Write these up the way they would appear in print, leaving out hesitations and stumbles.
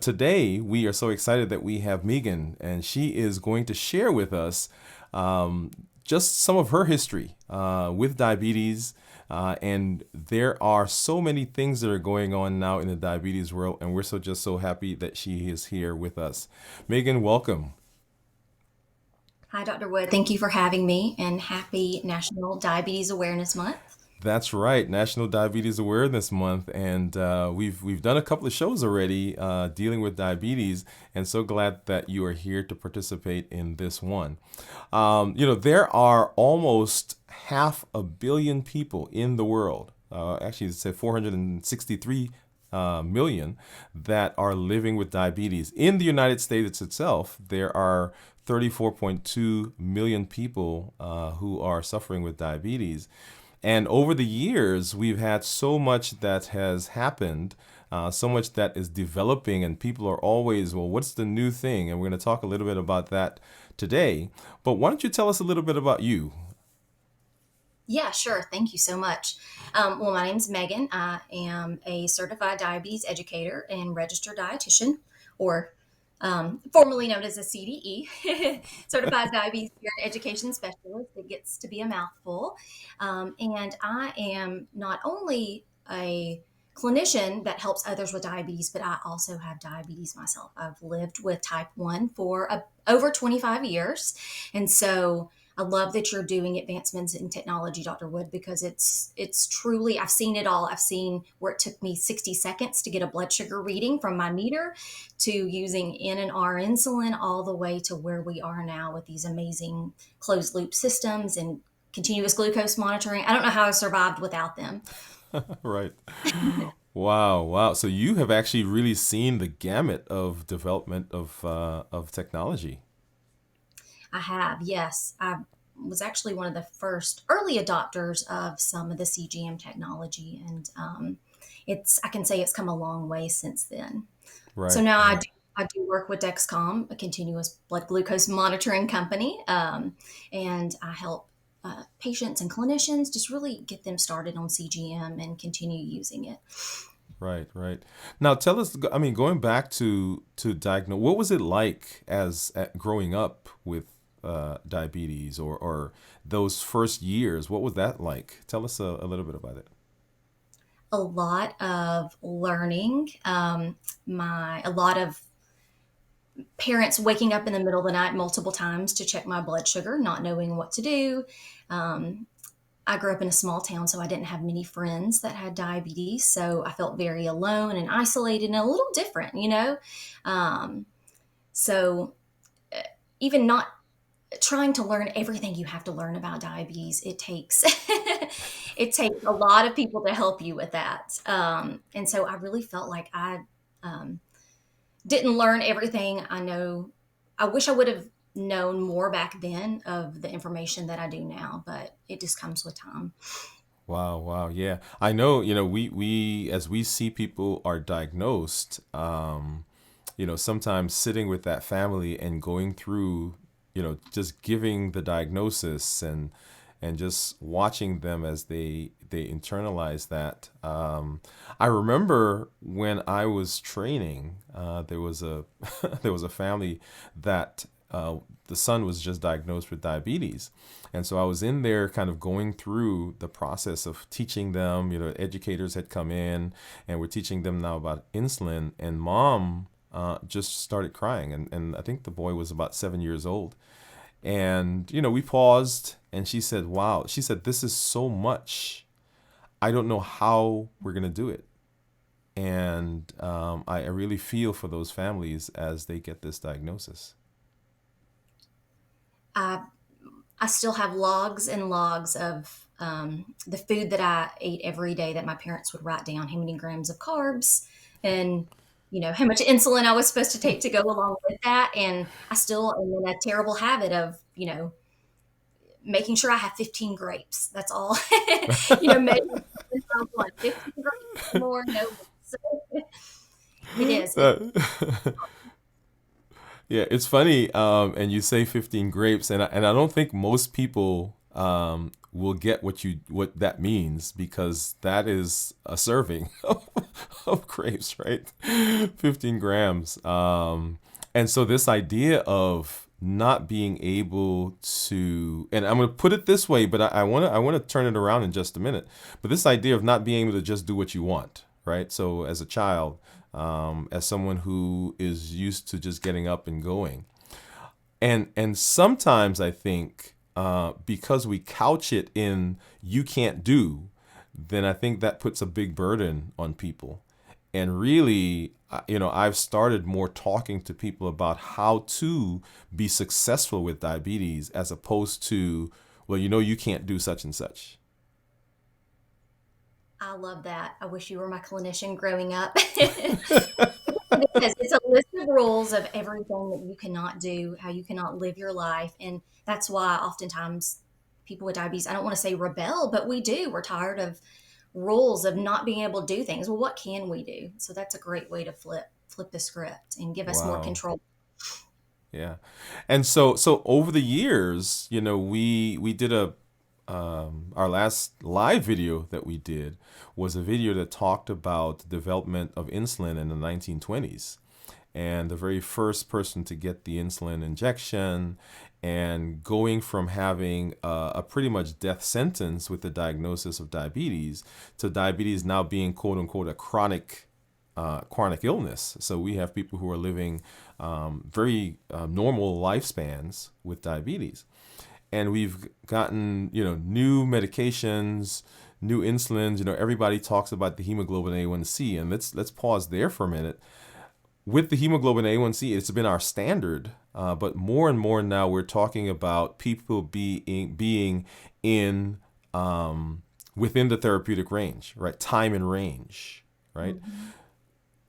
Today, we are so excited that we have Megan, and she is going to share with us um, just some of her history with diabetes. And there are so many things that are going on now in the diabetes world, and we're so happy that she is here with us. Megan, welcome. Hi, Dr. Wood. Thank you for having me and happy National Diabetes Awareness Month. That's right, National Diabetes Awareness Month, and we've done a couple of shows already dealing with diabetes, and so glad that you are here to participate in this one. There are almost half a billion people in the world. Actually, it said 463 million that are living with diabetes. In the United States itself, there are 34.2 million people who are suffering with diabetes. And over the years, we've had so much that has happened, so much that is developing, and people are always, well, what's the new thing? And we're going to talk a little bit about that today. But why don't you tell us a little bit about you? Yeah, sure. Thank you so much. Well, my name's Megan. I am a certified diabetes educator and registered dietitian, or formerly known as a CDE, Certified Diabetes Care and Education Specialist. It gets to be a mouthful. And I am not only a clinician that helps others with diabetes, but I also have diabetes myself. I've lived with type 1 for over 25 years. And so I love that you're doing advancements in technology, Dr. Wood, because it's truly, I've seen it all. I've seen where it took me 60 seconds to get a blood sugar reading from my meter to using N and R insulin, all the way to where we are now with these amazing closed loop systems and continuous glucose monitoring. I don't know how I survived without them. Right. Wow, wow. So you have actually really seen the gamut of development of technology. I have, yes. I was actually one of the first early adopters of some of the CGM technology, and I can say it's come a long way since then. So Right, now right. I do work with Dexcom, a continuous blood glucose monitoring company, and I help patients and clinicians just really get them started on CGM and continue using it. Right, right. Now tell us, I mean, going back to diagnose, what was it like as growing up with diabetes or those first years? What was that like? Tell us a little bit about it. A lot of learning, a lot of parents waking up in the middle of the night multiple times to check my blood sugar, not knowing what to do. Um, I grew up in a small town, so I didn't have many friends that had diabetes. So I felt very alone and isolated and a little different, you know? Um, so even not trying to learn everything you have to learn about diabetes, it takes it takes a lot of people to help you with that. And so I really felt like I um, didn't learn everything I know. I wish I would have known more back then of the information that I do now, but it just comes with time. Wow, wow, yeah. I know, we as we see people are diagnosed, sometimes sitting with that family and going through, just giving the diagnosis and just watching them as they internalize that. I remember when I was training, there was a there was a family that the son was just diagnosed with diabetes, and so I was in there, kind of going through the process of teaching them. Educators had come in, and we're teaching them now about insulin. And mom just started crying, and I think the boy was about 7 years old. And, we paused and she said, wow, she said, this is so much. I don't know how we're going to do it. And I really feel for those families as they get this diagnosis. I I still have logs and logs of the food that I ate every day that my parents would write down how many grams of carbs and how much insulin I was supposed to take to go along with that. And I still am in a terrible habit of making sure I have 15 grapes. That's all. Maybe I want 15 grapes, no more, no less. So it is. That- Yeah, it's funny. And you say 15 grapes, and I don't think most people will get what that means, because that is a serving of grapes, right? 15 grams. And so this idea of not being able to, and I'm going to put it this way, but I want to turn it around in just a minute. But this idea of not being able to just do what you want, right? So as a child, as someone who is used to just getting up and going, and sometimes I think because we couch it in "you can't do," then I think that puts a big burden on people. And really, I've started more talking to people about how to be successful with diabetes, as opposed to, well, you can't do such and such. I love that. I wish you were my clinician growing up. It's a list of rules of everything that you cannot do, how you cannot live your life. And that's why oftentimes people with diabetes, I don't want to say rebel, but we do. We're tired of rules of not being able to do things. Well, what can we do? So that's a great way to flip the script and give us more Wow. control. Yeah. And so over the years, we did our last live video that we did was a video that talked about the development of insulin in the 1920s. And the very first person to get the insulin injection, and going from having a pretty much death sentence with the diagnosis of diabetes, to diabetes now being quote unquote a chronic illness. So we have people who are living very normal lifespans with diabetes. And we've gotten, new medications, new insulins. Everybody talks about the hemoglobin A1C, and let's pause there for a minute. With the hemoglobin A1C, it's been our standard, but more and more now we're talking about people being in within the therapeutic range, right? Time and range, right?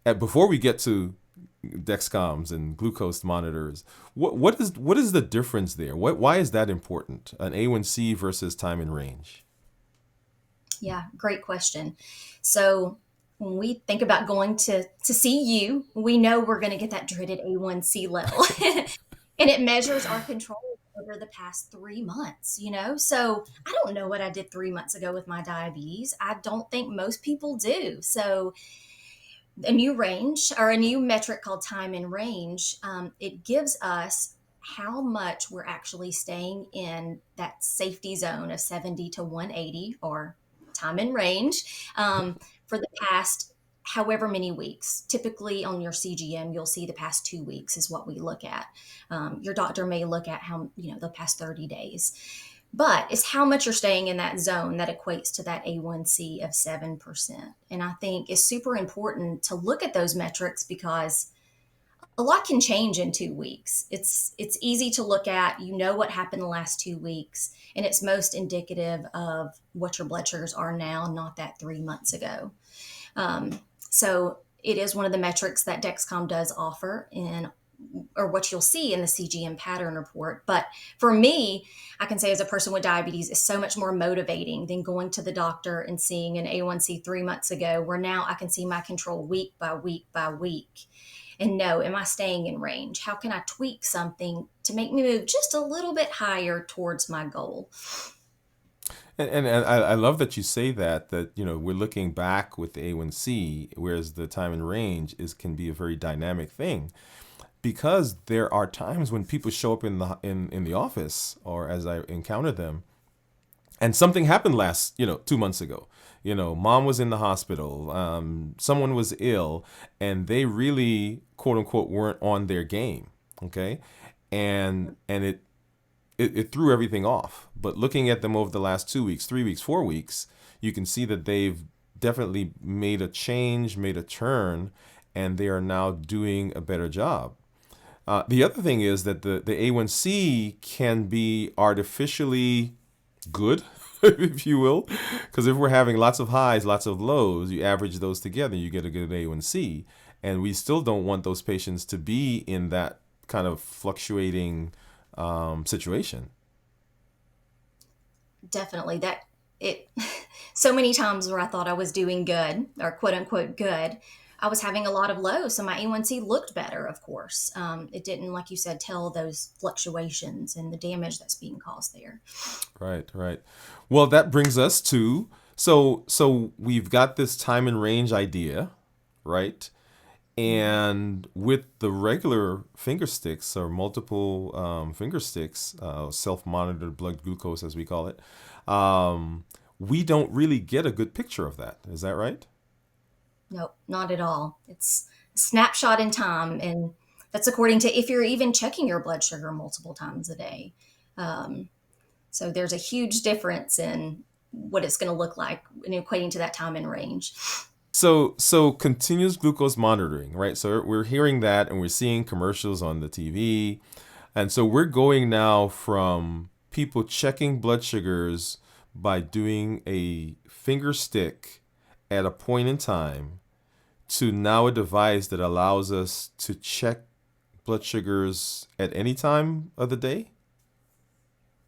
Mhm. Before we get to Dexcoms and glucose monitors, what is the difference there? Why is that important? An A1C versus time and range. Yeah, great question. So when we think about going to see you, we know we're going to get that dreaded A1C level. And it measures our control over the past 3 months. So I don't know what I did 3 months ago with my diabetes. I don't think most people do. So a new range, or a new metric called time in range, it gives us how much we're actually staying in that safety zone of 70 to 180, or time in range, for the past however many weeks. Typically on your CGM, you'll see the past 2 weeks is what we look at. Your doctor may look at the past 30 days. But it's how much you're staying in that zone that equates to that A1C of 7%. And I think it's super important to look at those metrics, because a lot can change in 2 weeks. It's easy to look at, what happened the last 2 weeks, and it's most indicative of what your blood sugars are now, not that 3 months ago. So it is one of the metrics that Dexcom does offer, or what you'll see in the CGM pattern report. But for me, I can say, as a person with diabetes, is so much more motivating than going to the doctor and seeing an A1C 3 months ago, where now I can see my control week by week by week and know, am I staying in range? How can I tweak something to make me move just a little bit higher towards my goal? And I love that you say that we're looking back with the A1C, whereas the time and range can be a very dynamic thing, because there are times when people show up in the office, or as I encounter them, and something happened last 2 months ago. Mom was in the hospital, someone was ill, and they really quote unquote weren't on their game. Okay. And it threw everything off. But looking at them over the last 2 weeks, 3 weeks, 4 weeks, you can see that they've definitely made a change, made a turn, and they are now doing a better job. The other thing is that the A1C can be artificially good, if you will, because if we're having lots of highs, lots of lows, you average those together, you get a good A1C. And we still don't want those patients to be in that kind of fluctuating situation. Definitely. That it so many times where I thought I was doing good, or quote unquote good, I was having a lot of lows, so my A1C looked better, of course. It didn't, like you said, tell those fluctuations and the damage that's being caused there. Right, right. Well, that brings us to, so we've got this time and range idea, right? Mhm. And with the regular finger sticks or multiple finger sticks, self-monitored blood glucose as we call it, we don't really get a good picture of that. Is that right? Nope, not at all. It's a snapshot in time, and that's according to if you're even checking your blood sugar multiple times a day. Um, so there's a huge difference in what it's going to look like in equating to that time in range. So continuous glucose monitoring, right? So we're hearing that and we're seeing commercials on the TV. And so we're going now from people checking blood sugars by doing a finger stick at a point in time to now a device that allows us to check blood sugars at any time of the day.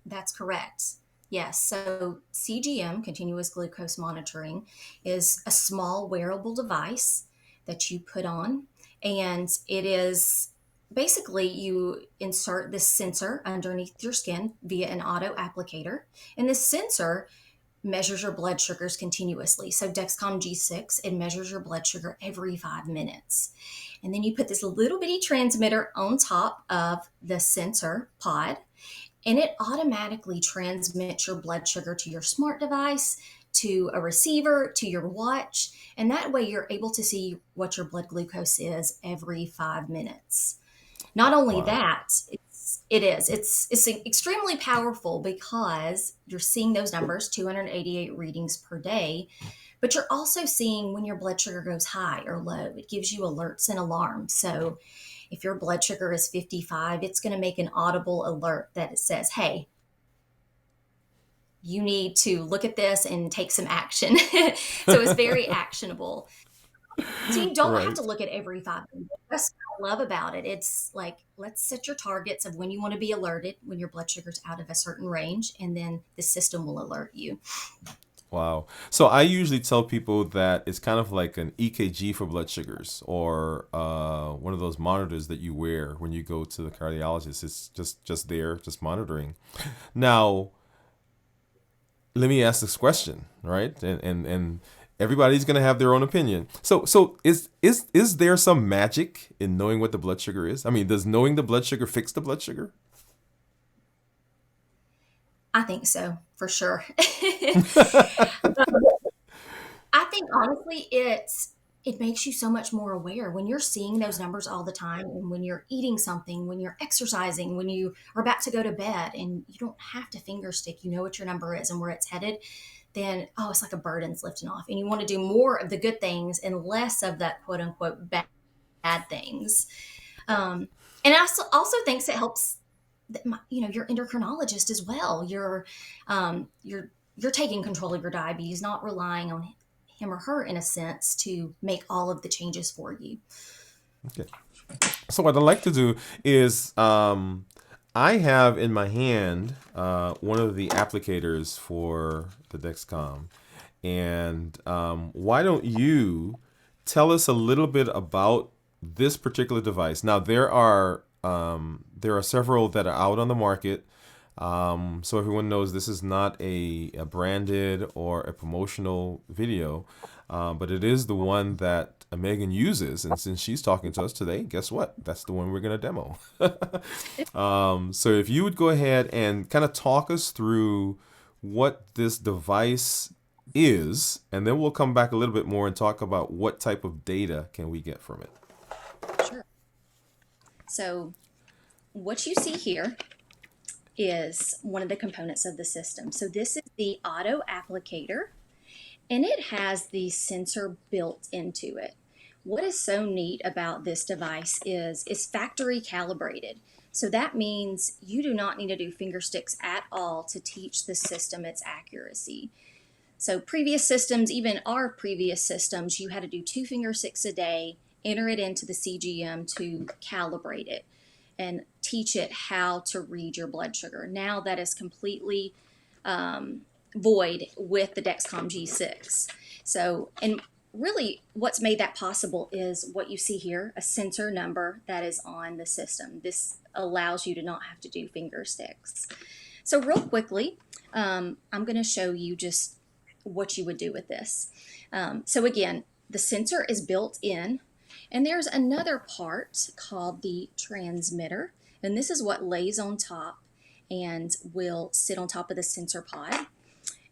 That's correct. Yes. So CGM, continuous glucose monitoring, is a small wearable device that you put on, and it is basically you insert this sensor underneath your skin via an auto applicator, and this sensor measures your blood sugars continuously. So Dexcom G6, it measures your blood sugar every 5 minutes. And then you put this little bitty transmitter on top of the sensor pod, and it automatically transmits your blood sugar to your smart device, to a receiver, to your watch. And that way you're able to see what your blood glucose is every 5 minutes. Not only Wow. that, it's extremely powerful because you're seeing those numbers, 288 readings per day, but you're also seeing when your blood sugar goes high or low. It gives you alerts and alarms. So if your blood sugar is 55, it's going to make an audible alert that it says, hey, you need to look at this and take some action. So it's very actionable. So you don't have to Right. look at every 5 minutes. That's what I love about it. It's like, let's set your targets of when you want to be alerted when your blood sugar's out of a certain range, and then the system will alert you. Wow. So I usually tell people that it's kind of like an EKG for blood sugars or one of those monitors that you wear when you go to the cardiologist. It's just there, just monitoring. Now, let me ask this question, right? And everybody's gonna have their own opinion. So is there some magic in knowing what the blood sugar is? I mean, does knowing the blood sugar fix the blood sugar? I think so, for sure. I think honestly, it makes you so much more aware when you're seeing those numbers all the time, and when you're eating something, when you're exercising, when you are about to go to bed, and you don't have to finger stick. You know what your number is and where it's headed. Then it's like a burden's lifting off, and you want to do more of the good things and less of that quote unquote bad things. Um, and I also thinks it helps. Your endocrinologist as well. You're taking control of your diabetes, not relying on him or her in a sense to make all of the changes for you. Okay. So what I like to do is I have in my hand one of the applicators for the Dexcom, and why don't you tell us a little bit about this particular device? Now there are several that are out on the market. So everyone knows this is not a branded or a promotional video, but it is the one that Megan uses. And since she's talking to us today, guess what? That's the one we're going to demo. So if you would go ahead and kind of talk us through what this device is, and then we'll come back a little bit more and talk about what type of data can we get from it. Sure. So what you see here is one of the components of the system. So this is the auto applicator, and it has the sensor built into it. What is so neat about this device is it's factory calibrated. So that means you do not need to do finger sticks at all to teach the system its accuracy. So previous systems, even our previous systems, you had to do 2 finger sticks a day, enter it into the CGM to calibrate it and teach it how to read your blood sugar. Now that is completely void with the Dexcom G6. So, and really, what's made that possible is what you see here, a sensor number that is on the system. This allows you to not have to do finger sticks. So real quickly, I'm going to show you just what you would do with this. So again, the sensor is built in, and there's another part called the transmitter, and this is what lays on top and will sit on top of the sensor pod,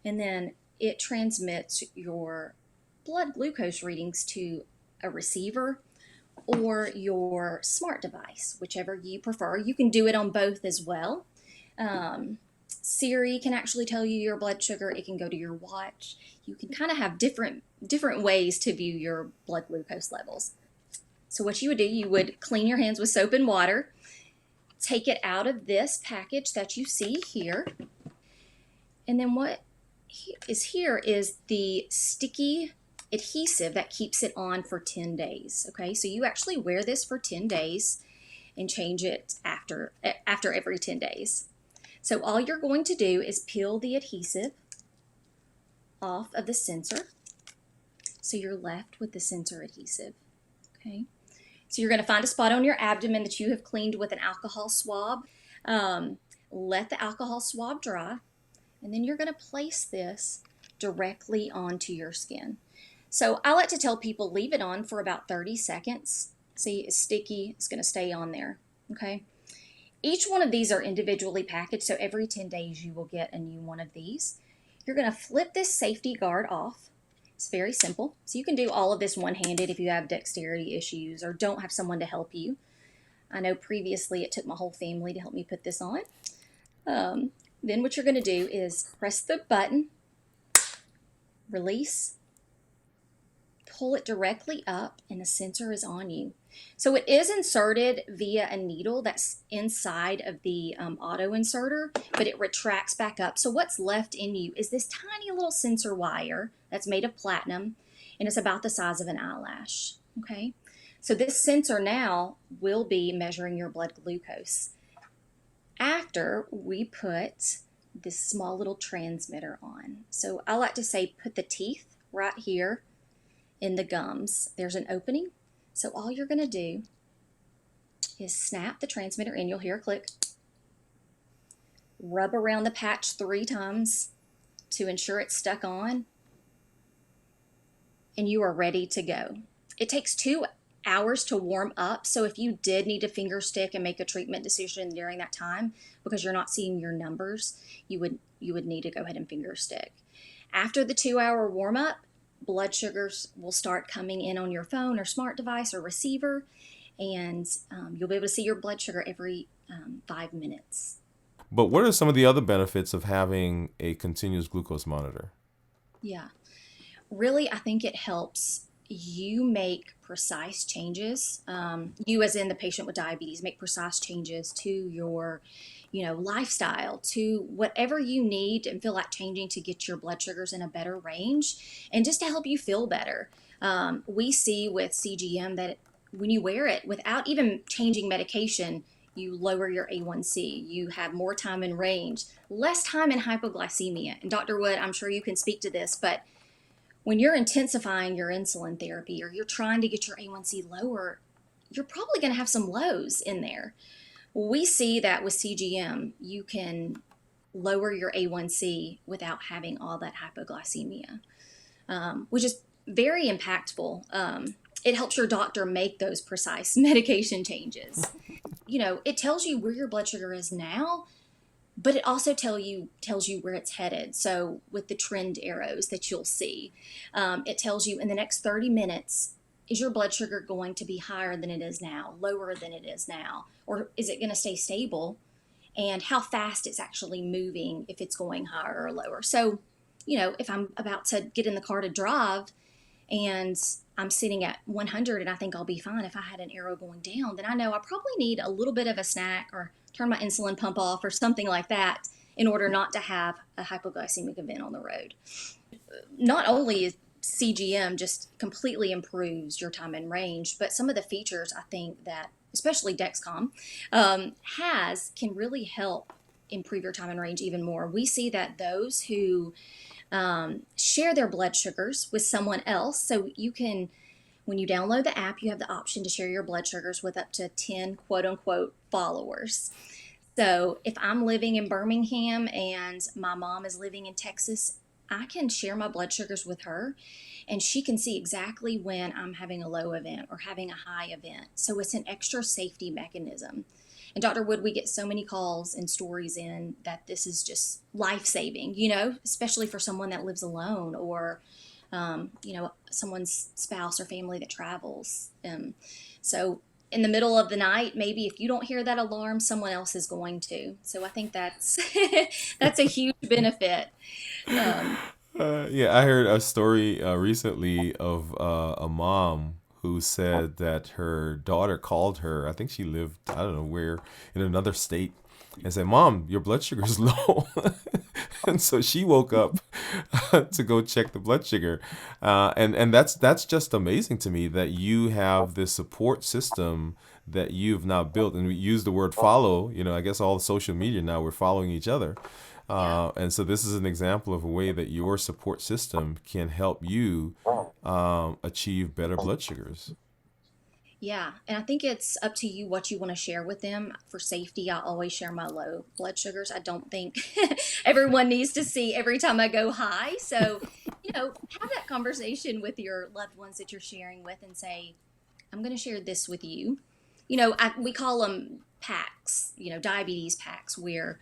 and then it transmits your blood glucose readings to a receiver or your smart device, whichever you prefer. You can do it on both as well. Siri can actually tell you your blood sugar. It can go to your watch. You can kind of have different ways to view your blood glucose levels. So what you would do, you would clean your hands with soap and water, take it out of this package that you see here, and then what is here is the sticky adhesive that keeps it on for 10 days. Okay, so you actually wear this for 10 days and change it after every 10 days. So all you're going to do is peel the adhesive off of the sensor. So you're left with the sensor adhesive. Okay, so you're going to find a spot on your abdomen that you have cleaned with an alcohol swab. Let the alcohol swab dry, and then you're going to place this directly onto your skin. So I like to tell people leave it on for about 30 seconds. See, it's sticky, it's going to stay on there. Okay. Each one of these are individually packaged, so every 10 days you will get a new one of these. You're going to flip this safety guard off. It's very simple. So you can do all of this one-handed if you have dexterity issues or don't have someone to help you. I know previously it took my whole family to help me put this on. Then what you're going to do is press the button, release, pull it directly up, and the sensor is on you. So it is inserted via a needle that's inside of the auto inserter, but it retracts back up. So what's left in you is this tiny little sensor wire that's made of platinum, and it's about the size of an eyelash. Okay, so this sensor now will be measuring your blood glucose after we put this small little transmitter on. So I like to say put the teeth right here in the gums. There's an opening. So all you're going to do is snap the transmitter in. You'll hear a click. Rub around the patch 3 times to ensure it's stuck on. And you are ready to go. It takes 2 hours to warm up. So if you did need to finger stick and make a treatment decision during that time because you're not seeing your numbers, you would need to go ahead and finger stick. After the 2-hour warm up, blood sugars will start coming in on your phone or smart device or receiver, and you'll be able to see your blood sugar every 5 minutes. But what are some of the other benefits of having a continuous glucose monitor? Yeah, really, I think it helps you make precise changes. You, as in the patient with diabetes, make precise changes to your lifestyle, to whatever you need and feel like changing to get your blood sugars in a better range and just to help you feel better. We see with CGM that when you wear it without even changing medication, you lower your A1C, you have more time in range, less time in hypoglycemia. And Dr. Wood, I'm sure you can speak to this, but when you're intensifying your insulin therapy or you're trying to get your A1C lower, you're probably going to have some lows in there. We see that with CGM, you can lower your A1C without having all that hypoglycemia, which is very impactful. It helps your doctor make those precise medication changes. It tells you where your blood sugar is now, but it also tells you where it's headed. So with the trend arrows that you'll see, it tells you in the next 30 minutes, is your blood sugar going to be higher than it is now, lower than it is now, or is it going to stay stable? And how fast it's actually moving, if it's going higher or lower. So, if I'm about to get in the car to drive and I'm sitting at 100 and I think I'll be fine if I had an arrow going down, then I know I probably need a little bit of a snack or turn my insulin pump off or something like that in order not to have a hypoglycemic event on the road. Not only is CGM just completely improves your time in range, but some of the features I think that especially Dexcom can really help improve your time in range even more. We see that those who share their blood sugars with someone else. So you can, when you download the app, you have the option to share your blood sugars with up to 10 quote unquote followers. So if I'm living in Birmingham and my mom is living in Texas, I can share my blood sugars with her and she can see exactly when I'm having a low event or having a high event. So it's an extra safety mechanism. And Dr. Wood, we get so many calls and stories in that this is just life saving, especially for someone that lives alone or, someone's spouse or family that travels. So in the middle of the night, maybe if you don't hear that alarm, someone else is going to. So I think that's that's a huge benefit. Um, Yeah, I heard a story recently of a mom who said that her daughter called her. I think she lived, I don't know where, in another state, and said, "Mom, your blood sugar is low." And so she woke up to go check the blood sugar, and that's just amazing to me that you have this support system that you've now built. And we use the word follow. I guess all social media now we're following each other. yeah. And so this is an example of a way that your support system can help you achieve better blood sugars. Yeah, and I think it's up to you what you want to share with them. For safety, I always share my low blood sugars. I don't think everyone needs to see every time I go high. So, have that conversation with your loved ones that you're sharing with and say, I'm going to share this with you. We call them packs, diabetes packs, where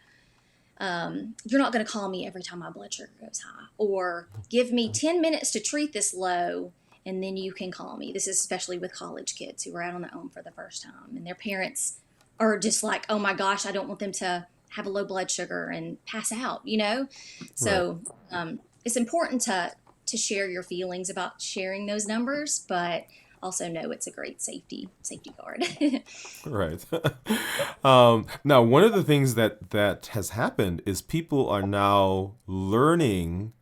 you're not going to call me every time my blood sugar goes high, or give me 10 minutes to treat this low and then you can call me. This is especially with college kids who are out on their own for the first time and their parents are just like, oh my gosh, I don't want them to have a low blood sugar and pass out. Right. So it's important to share your feelings about sharing those numbers, but also know it's a great safety guard. Right. Now, one of the things that has happened is people are now learning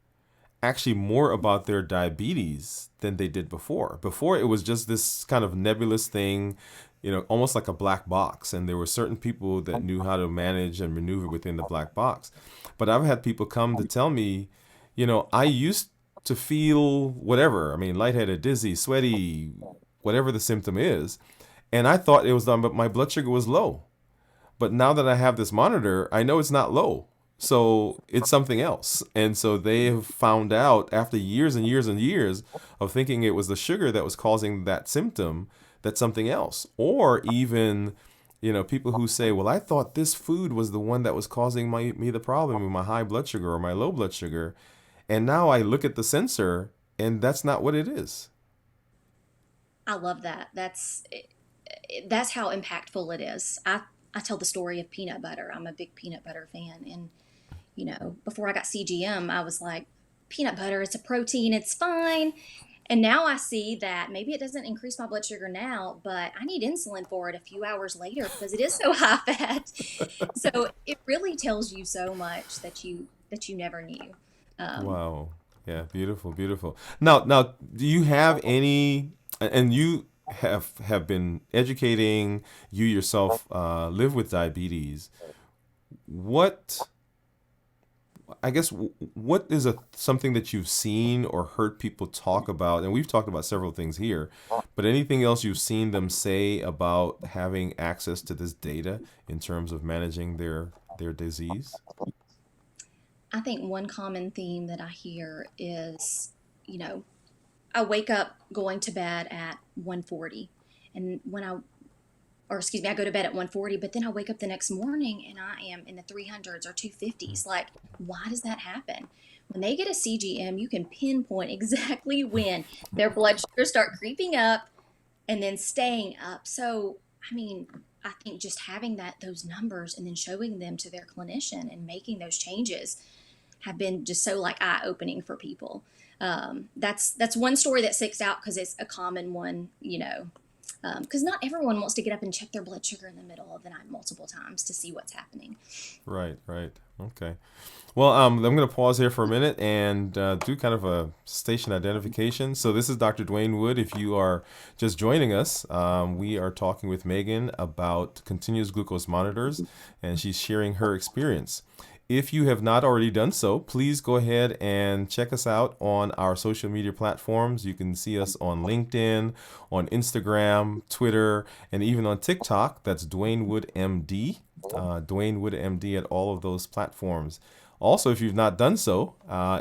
actually more about their diabetes than they did before. Before, it was just this kind of nebulous thing, almost like a black box. And there were certain people that knew how to manage and maneuver within the black box. But I've had people come to tell me, I used to feel whatever. I mean, lightheaded, dizzy, sweaty, whatever the symptom is. And I thought it was done, but my blood sugar was low. But now that I have this monitor, I know it's not low. So it's something else. And so they have found out after years and years and years of thinking it was the sugar that was causing that symptom, that's something else. Or even, people who say, well, I thought this food was the one that was causing me the problem with my high blood sugar or my low blood sugar. And now I look at the sensor and that's not what it is. I love that. That's how impactful it is. I tell the story of peanut butter. I'm a big peanut butter fan. And, before I got CGM, I was like, peanut butter, it's a protein, it's fine. And now I see that maybe it doesn't increase my blood sugar now, but I need insulin for it a few hours later because it is so high fat. So it really tells you so much that you never knew. Um, Wow. Yeah, beautiful, beautiful. Now, do you have any, and you have been educating, you yourself live with diabetes. What, I guess, what is something that you've seen or heard people talk about? And we've talked about several things here, but anything else you've seen them say about having access to this data in terms of managing their disease? I think one common theme that I hear is, you know, I wake up going to bed at 1:40, and I go to bed at 1:40, but then I wake up the next morning and I am in the 300s or 250s. Like, why does that happen? When they get a CGM, you can pinpoint exactly when their blood sugars start creeping up and then staying up. So, I mean, I think just having those numbers and then showing them to their clinician and making those changes have been just so like eye opening for people. That's one story that sticks out because it's a common one, because not everyone wants to get up and check their blood sugar in the middle of the night multiple times to see what's happening. Right, right. Okay. Well, I'm going to pause here for a minute and do kind of a station identification. So this is Dr. Dwain Woode. If you are just joining us, we are talking with Megan about continuous glucose monitors, and she's sharing her experience. If you have not already done so, please go ahead and check us out on our social media platforms. You can see us on LinkedIn, on Instagram, Twitter, and even on TikTok. That's Dwain Woode MD. Dwain Woode MD at all of those platforms. Also, if you've not done so,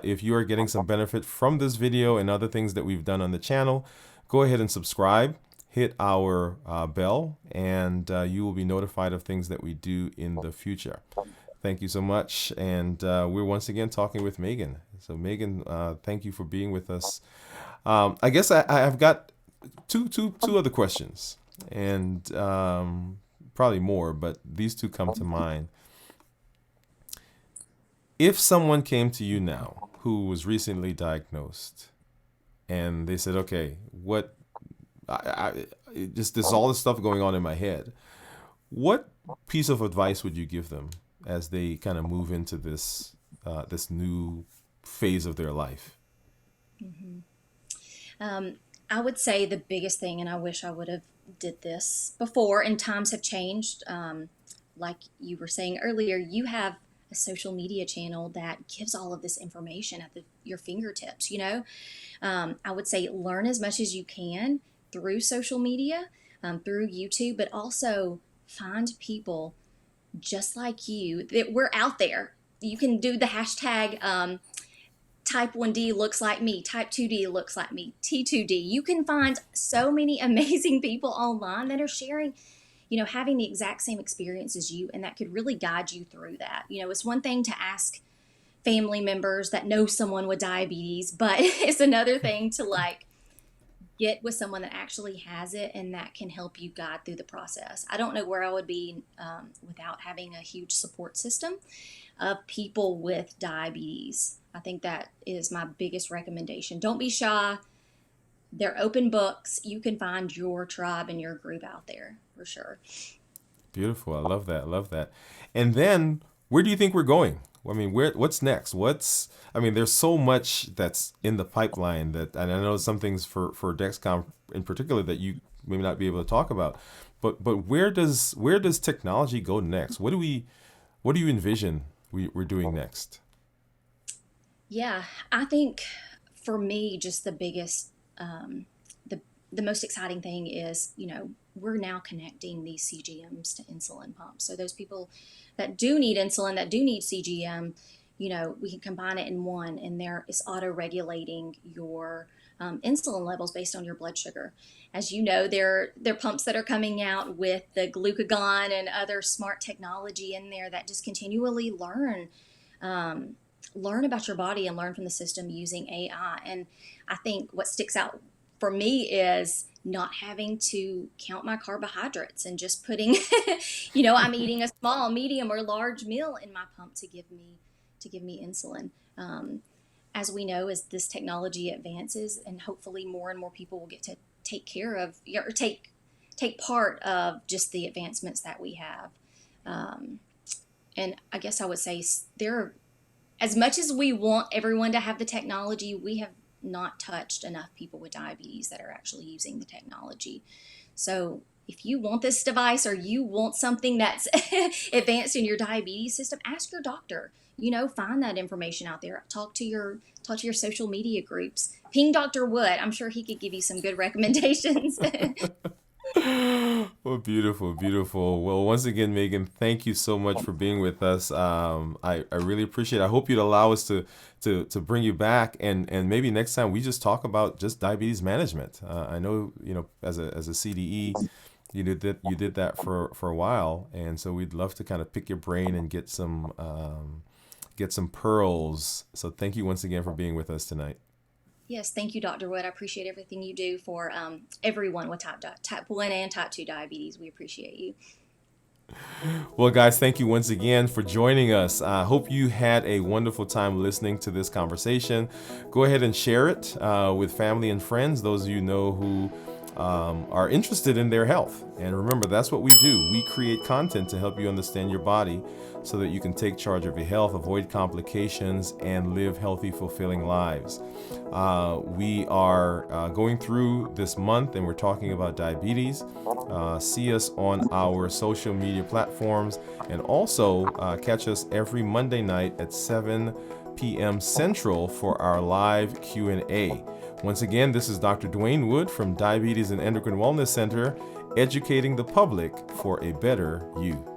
if you are getting some benefit from this video and other things that we've done on the channel, go ahead and subscribe. Hit our bell, and you will be notified of things that we do in the future. Thank you so much. And we're once again talking with Megan. So Megan, thank you for being with us. I guess I've got two other questions, and probably more, but these two come to mind. If someone came to you now who was recently diagnosed and they said, okay, what, just this all this stuff going on in my head, what piece of advice would you give them as they kind of move into this this new phase of their life? I would say the biggest thing, and I wish I would have did this before, and times have changed. Like you were saying earlier, you have a social media channel that gives all of this information at your fingertips. I would say learn as much as you can through social media, through YouTube, but also find people just like you that we're out there. You can do the hashtag type 1D looks like me, type 2D looks like me, T2D. You can find so many amazing people online that are sharing, having the exact same experience as you, and that could really guide you through that. It's one thing to ask family members that know someone with diabetes, but it's another thing to get with someone that actually has it and that can help you guide through the process. I don't know where I would be without having a huge support system of people with diabetes. I think that is my biggest recommendation. Don't be shy. They're open books. You can find your tribe and your group out there for sure. Beautiful. I love that. I love that. And then where do you think we're going? I mean, what's next? There's so much that's in the pipeline and I know some things for Dexcom in particular that you may not be able to talk about, but where does technology go next? What do you envision we're doing next? Yeah, I think for me, just the biggest, the most exciting thing is, we're now connecting these CGMs to insulin pumps. So those people that do need insulin, that do need CGM, we can combine it in one, and it's auto-regulating your insulin levels based on your blood sugar. As you know, there are pumps that are coming out with the glucagon and other smart technology in there that just continually learn about your body and learn from the system using AI. And I think what sticks out for me is not having to count my carbohydrates and just putting, I'm eating a small, medium, or large meal in my pump to give me insulin. As we know, as this technology advances, and hopefully more and more people will get to take care of or take part of just the advancements that we have. And I guess I would say as much as we want everyone to have the technology, we have not touched enough people with diabetes that are actually using the technology. So if you want this device or you want something that's advanced in your diabetes system, ask your doctor. Find that information out there. Talk to your social media groups. Ping Dr. Woode. I'm sure he could give you some good recommendations. Well, beautiful, beautiful. Well, once again, Megan, thank you so much for being with us. I really appreciate it. I hope you'd allow us to bring you back, and maybe next time we just talk about just diabetes management. I know, as a CDE, you did that for a while, and so we'd love to kind of pick your brain and get some pearls. So thank you once again for being with us tonight. Yes, thank you, Dr. Woode. I appreciate everything you do for everyone with type 1 and type 2 diabetes. We appreciate you. Well, guys, thank you once again for joining us. I hope you had a wonderful time listening to this conversation. Go ahead and share it with family and friends, those of you know who are interested in their health. And remember, that's what we do. We create content to help you understand your body so that you can take charge of your health, avoid complications, and live healthy, fulfilling lives. We are going through this month and we're talking about diabetes. See us on our social media platforms, and also catch us every Monday night at 7 p.m. Central for our live Q&A. Once again, this is Dr. Dwain Woode from Diabetes and Endocrine Wellness Center, educating the public for a better you.